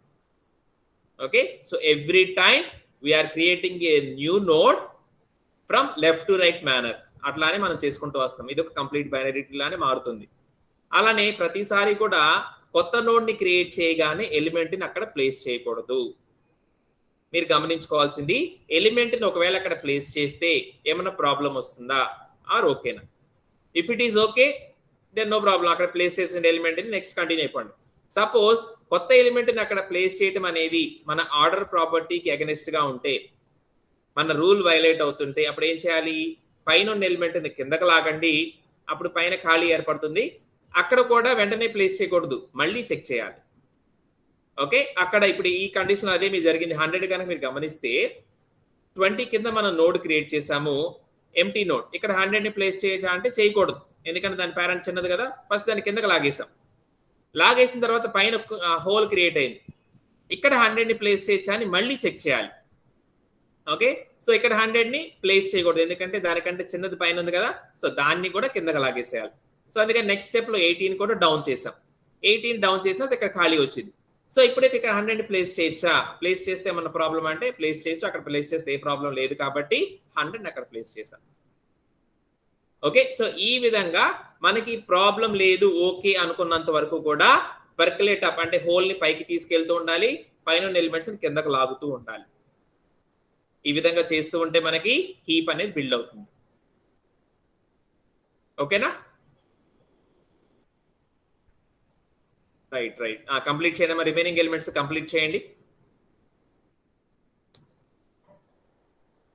Okay, so every time we are creating a new node from left to right manner, అట్లానే మనం చేసుకుంటూ వస్తాం. ఇది ఒక కంప్లీట్ బైనరీ ట్రీ లానే మారుతుంది. అలానే ప్రతిసారి కూడా కొత్త నోడ్ ని క్రియేట్ చేయగానే ఎలిమెంట్ ని అక్కడ ప్లేస్ చేయకూడదు. మీరు గమనించుకోవాల్సింది, ఎలిమెంట్ ని ఒకవేళ అక్కడ ప్లేస్ చేస్తే ఏమైనా ప్రాబ్లం వస్తుందా ఆర్ ఓకేనా? If it is okay then no problem. అక్కడ ప్లేస్ చేసిన ఎలిమెంట్ ని నెక్స్ట్ కంటిన్యూ అయిపోండి. సపోజ్ కొత్త ఎలిమెంట్ ని అక్కడ ప్లేస్ చేయడం అనేది మన ఆర్డర్ ప్రాపర్టీకి అగెనిస్ట్ గా ఉంటే, మన రూల్ వైలేట్ అవుతుంటే అప్పుడు ఏం చేయాలి? పైన ఉన్న ఎలిమెంట్ ని కిందకి లాగండి, అప్పుడు పైన ఖాళీ ఏర్పడుతుంది. అక్కడ కూడా వెంటనే ప్లేస్ చేయకూడదు, మళ్ళీ చెక్ చేయాలి. ఓకే, అక్కడ ఇప్పుడు ఈ కండిషన్ అదే మీ జరిగింది. 100 కనుక మీరు గమనిస్తే 20 కింద మనం నోడ్ క్రియేట్ చేసాము, ఎంటీ నోడ్. ఇక్కడ 100ని ప్లేస్ చేయొచ్చా అంటే చేయకూడదు, ఎందుకంటే దాని పేరెంట్ చిన్నది కదా. ఫస్ట్ దాని కిందకి లాగేసాం. లాగేసిన తర్వాత పైన హోల్ క్రియేట్ అయింది. ఇక్కడ 100ని ప్లేస్ చేయొచ్చా అని మళ్ళీ చెక్ చేయాలి. ఓకే, సో ఇక్కడ 100ని ప్లేస్ చేయకూడదు, ఎందుకంటే దానికంటే చిన్నది పైన ఉంది కదా, సో దాన్ని కూడా కిందకి లాగేసేయాలి. సో అందుకని నెక్స్ట్ స్టెప్ లో 18 కూడా డౌన్ చేసాం. 18 డౌన్ చేసినా ఇక్కడ ఖాళీ వచ్చింది. సో ఇప్పుడైతే ఇక్కడ 100ని ప్లేస్ చేయొచ్చా? ప్లేస్ చేస్తే ఏమన్నా ప్రాబ్లం అంటే ప్లేస్ చేయొచ్చు. అక్కడ ప్లేస్ చేస్తే ఏ ప్రాబ్లం లేదు కాబట్టి 100ని అక్కడ ప్లేస్ చేసాం. ఓకే, సో ఈ విధంగా మనకి ప్రాబ్లం లేదు ఓకే అనుకున్నంత వరకు కూడా పర్కులేట్ అప్ అంటే హోల్ ని పైకి తీసుకెళ్తూ ఉండాలి, పైన ఎలిమెంట్స్ కిందకు లాగుతూ ఉండాలి. ఈ విధంగా చేస్తూ ఉంటే మనకి హీప్ అనేది బిల్డ్ అవుతుంది. ఓకేనా? రైట్ రైట్, కంప్లీట్ చేయండి. మరి రిమైనింగ్ ఎలిమెంట్స్ కంప్లీట్ చేయండి.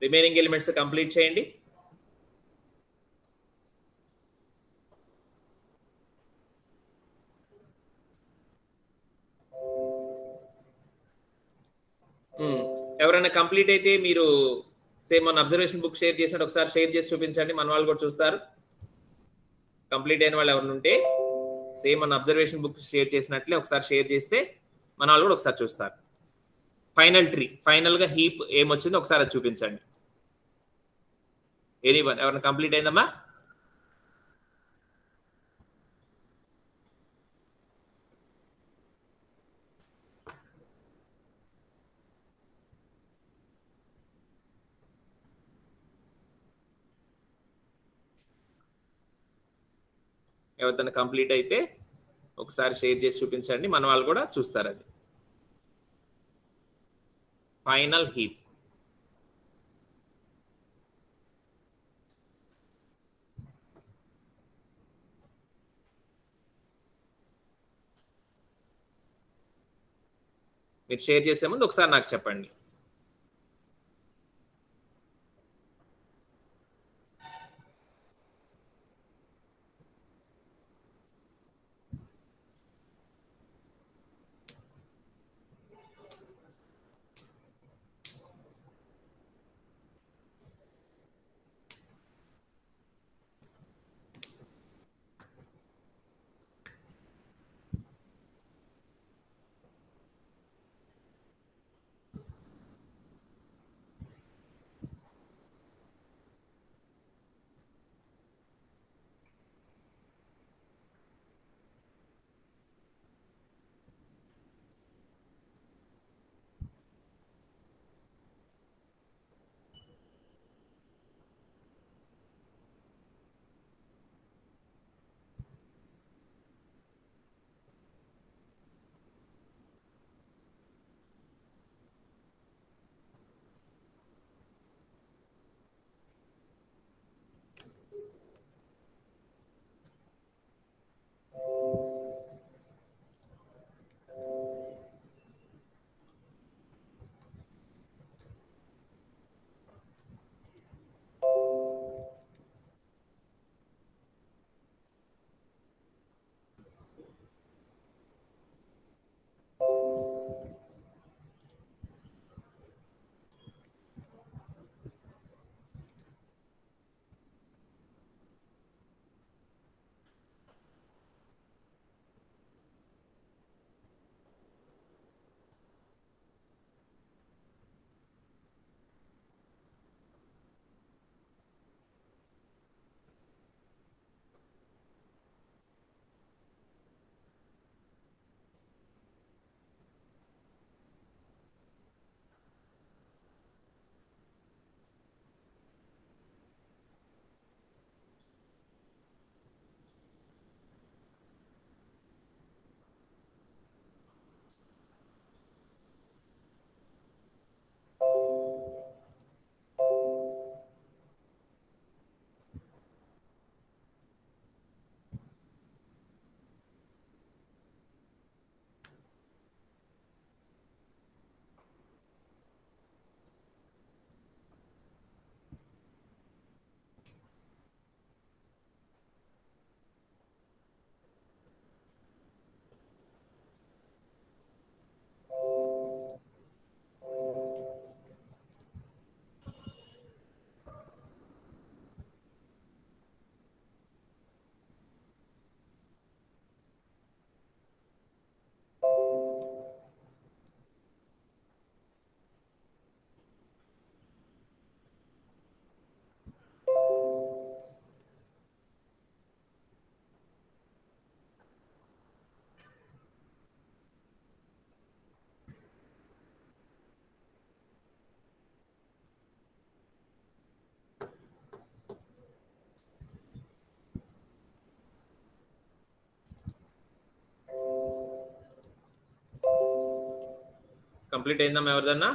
రిమైనింగ్ ఎలిమెంట్స్ కంప్లీట్ చేయండి. ఎవరైనా కంప్లీట్ అయితే మీరు సేమ్ మన అబ్జర్వేషన్ బుక్ షేర్ చేసినట్టు ఒకసారి షేర్ చేసి చూపించండి, మన వాళ్ళు కూడా చూస్తారు. కంప్లీట్ అయిన వాళ్ళు ఎవరైనా ఉంటే సేమ్ మన అబ్జర్వేషన్ బుక్ షేర్ చేసినట్లే ఒకసారి షేర్ చేస్తే మన వాళ్ళు కూడా ఒకసారి చూస్తారు. ఫైనల్ ట్రీ, ఫైనల్ గా హీప్ ఏమొచ్చిందో ఒకసారి అది చూపించండి. ఎనీవన్ ఎవరైనా కంప్లీట్ అయిందమ్మా? ఎవరిదైనా కంప్లీట్ అయితే ఒకసారి షేర్ చేసి చూపించండి, మన వాళ్ళు కూడా చూస్తారు. అది ఫైనల్ హీప్. మీరు షేర్ చేసే ముందు ఒకసారి నాకు చెప్పండి. కంప్లీట్ అయిందమ్మా ఎవరిదన్నా?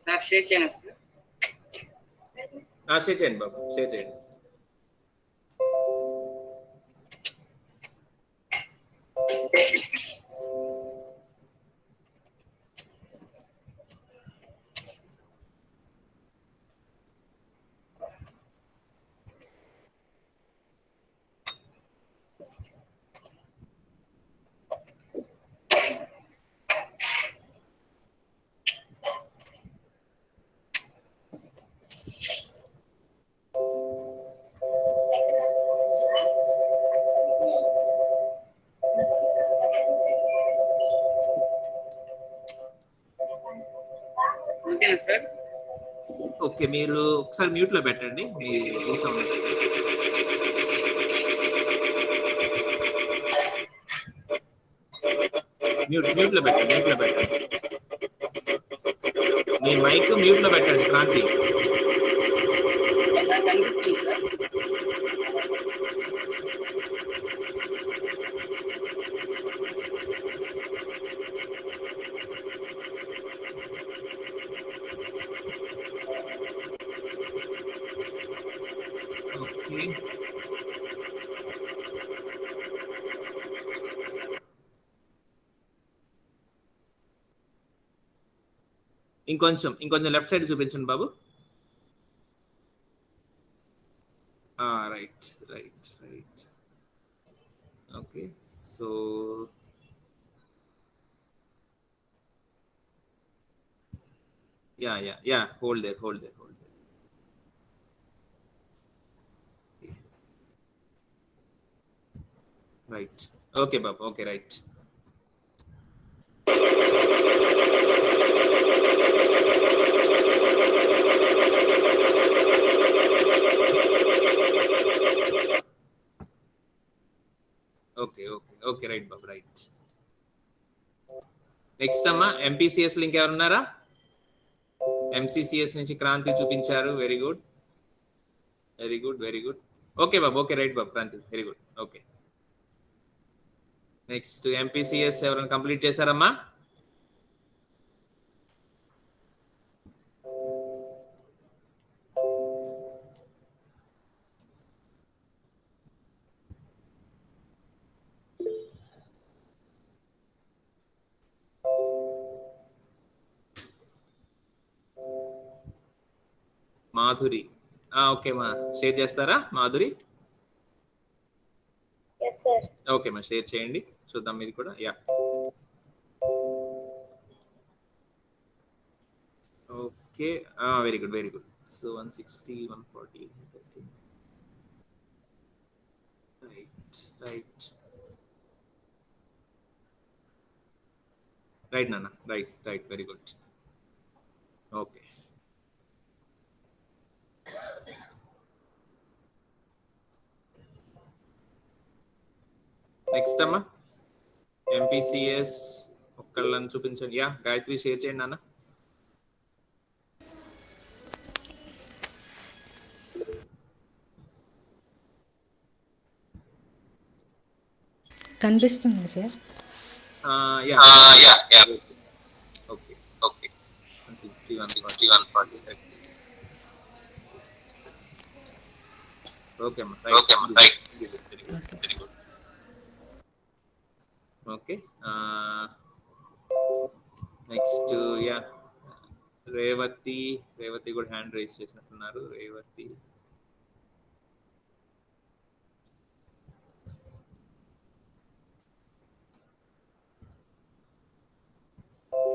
సార్ షేర్ చేయండి సార్. షేర్ చేయండి బాబు, షేర్ చేయండి. ఓకేనా సార్? ఓకే, మీరు ఒకసారి మ్యూట్ లో పెట్టండి, మీ ఈ సౌండ్ మ్యూట్ లో పెట్టండి, మీ మైక్ మ్యూట్ లో పెట్టండి క్రాంతి. నాకు కనిపిస్తుంది సార్. ఓకే, ఇంకొంచెం లెఫ్ట్ సైడ్ చూపించండి బాబు. Right. Okay, so ya hold there. Right, okay బాబు, ఓకే, రైట్. ఓకే, రైట్ బాబు, రైట్. నెక్స్ట్ అమ్మా, ఎంపీసీఎస్ లింక్ ఎవరున్నారా? ఎంసీసీఎస్ నుంచి క్రాంతి చూపించారు, వెరీ గుడ్. ఓకే బాబు, ఓకే, రైట్ బాబు, Kranthi, very good. Okay, next MPCS ఎవరైనా కంప్లీట్ చేశారమ్మా? మాధురి, ఓకే మా, షేర్ చేస్తారా మాధురి? ఓకే మా, షేర్ చేయండి, చూద్దాం మీరు కూడా. Ya, okay, very good. So 160, 140, 130. Right నాన్న, right, very good. Okay, next అమ్మా, ఎంపీసీఎస్ ఒక్కళ్ళని చూపించండి. యా, గాయత్రి షేర్ చేయండి నాన్న. కనిపిస్తుంది సార్. Yeah, okay, 160, 140. ఓకే అమ్మా, right, very good. Okay, next yeah, Revathi కూడా హ్యాండ్ రైజ్ చేసినట్టున్నారు. రేవతి,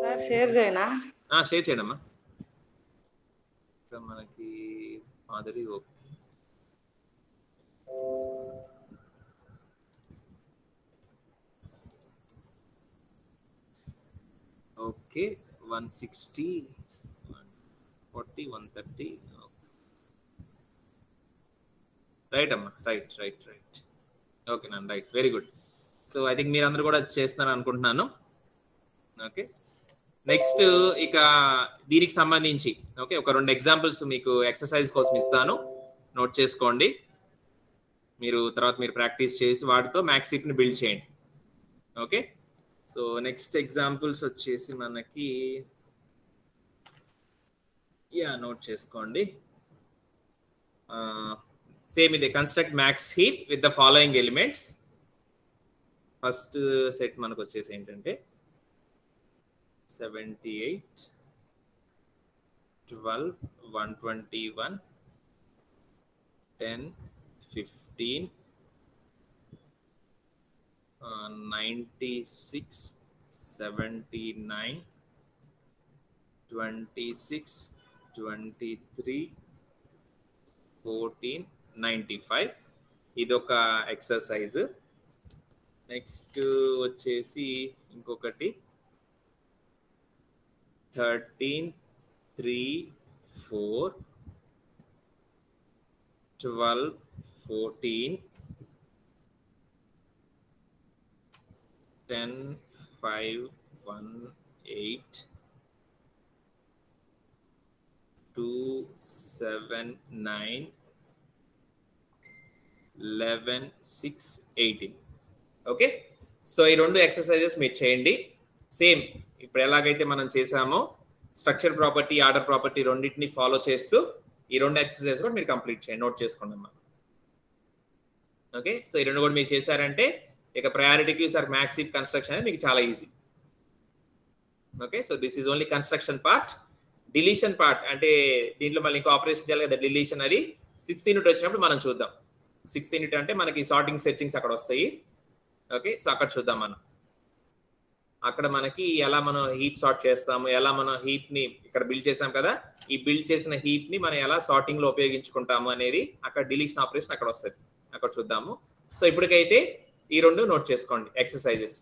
సార్ షేర్ చేయనా? షేర్ చేయండి అమ్మా. మనకి మాధురి, ఓకే, 160, 140, 130. రైట్ అమ్మా, రైట్. ఓకే నాన్న, right, very good. So I think మీరు అందరూ కూడా చేస్తున్నారు అనుకుంటున్నాను. ఓకే, నెక్స్ట్ ఇక దీనికి సంబంధించి ఓకే, ఒక 2 ఎగ్జాంపుల్స్ మీకు ఎక్సర్సైజ్ కోసం ఇస్తాను, నోట్ చేసుకోండి. మీరు తర్వాత ప్రాక్టీస్ చేసి వాటితో మ్యాథ్స్ షీట్ ని బిల్డ్ చేయండి. ఓకే, సో నెక్స్ట్ ఎగ్జాంపుల్స్ వచ్చేసి మనకి నోట్ చేసుకోండి. సేమ్ ఇదే, construct maths heap with the following elements. First set మనకు వచ్చేసి ఏంటంటే 78, 12, 121, 10, 15, 96, 79, 26, 23, 14, 95. ఇదొక ఎక్సర్సైజ్. నెక్స్ట్ వచ్చేసి ఇంకొకటి 13, 3 4 12 14 10 5 1 8 2 7 9 11 6 18. ఓకే, సో ఈ రెండు ఎక్సర్సైజెస్ మీరు చేయండి. సేమ్ ఇప్పుడు ఎలాగైతే మనం చేసామో స్ట్రక్చర్ ప్రాపర్టీ, ఆర్డర్ ప్రాపర్టీ రెండింటిని ఫాలో చేస్తూ ఈ రెండు ఎక్సర్సైజ్ కూడా మీరు కంప్లీట్ చేయండి. నోట్ చేసుకోండి అమ్మా. ఓకే, సో ఈ రెండు కూడా మీరు చేశారంటే ఇక priority sir max heap construction అనేది మీకు చాలా easy. Okay, so this is only construction part. Deletion part అంటే దీంట్లో మళ్ళీ ఇంకో ఆపరేషన్ చేయాలి కదా, డిలీషన్ అది 6th యూనిట్ వచ్చినప్పుడు మనం చూద్దాం. 6th యూనిట్ అంటే మనకి సార్టింగ్ సెర్చింగ్స్ అక్కడ వస్తాయి. ఓకే, సో అక్కడ చూద్దాం మనం. అక్కడ మనకి ఎలా మనం హీప్ సార్ట్ చేస్తాము, ఎలా మనం హీప్ ని ఇక్కడ బిల్డ్ చేసాం కదా, ఈ బిల్డ్ చేసిన హీప్ ని మనం ఎలా సార్టింగ్ లో ఉపయోగించుకుంటాము అనేది అక్కడ డిలీషన్ ఆపరేషన్ అక్కడ వస్తుంది, అక్కడ చూద్దాము. సో ఇప్పటికైతే ఈ రెండు నోట్ చేసుకోండి exercises.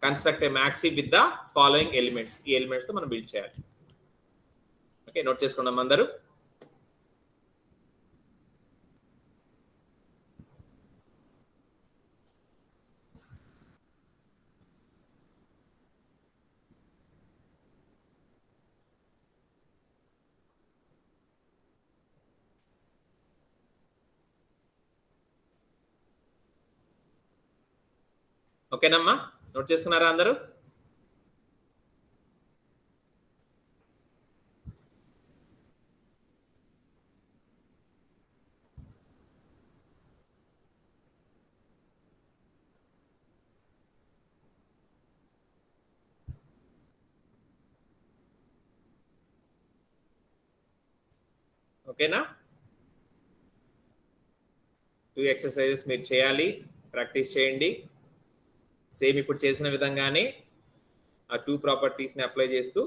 Construct a max heap with the following elements. ఈ ఎలిమెంట్స్ తో మనం బిల్డ్ చేయాలి. ఓకే, నోట్ చేసుకున్నాం అందరూ. ఓకేనమ్మా, నోట్ చేసుకున్నారా అందరూ? ఓకేనా? 2 ఎక్సర్సైజెస్ మీరు చేయాలి, ప్రాక్టీస్ చేయండి. సేమ్ ఇప్పుడు చేసిన విధంగానే ఆ 2 ప్రాపర్టీస్ ని అప్లై చేస్తూ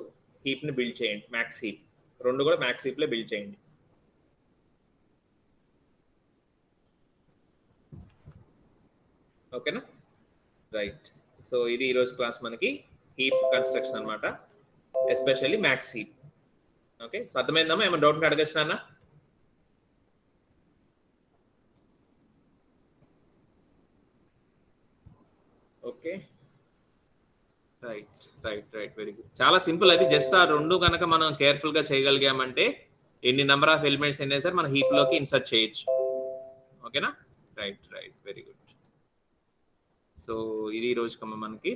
హీప్ ని బిల్డ్ చేయండి. మ్యాక్స్ హీప్ రెండు కూడా మ్యాక్స్ హీప్ లో బిల్డ్ చేయండి. ఓకేనా? రైట్, సో ఇది ఈరోజు క్లాస్ మనకి హీప్ కన్స్ట్రక్షన్ అన్నమాట, especially max heap. Okay, so అర్థమైందమ్మా? ఏమైనా డౌట్ అడగచ్చు నాన్న? Okay, right right right, very good. చాలా సింపుల్. అది జస్ట్ ఆ రెండు కనుక మనం కేర్ఫుల్ గా చేయగలిగామంటే ఎన్ని నెంబర్ ఆఫ్ ఎలిమెంట్స్ అయినా సరే మన హీప్ లోకి ఇన్సర్ట్ చేయొచ్చు. ఓకేనా? Right right, very good. So ఇది ఈ రోజు మనకి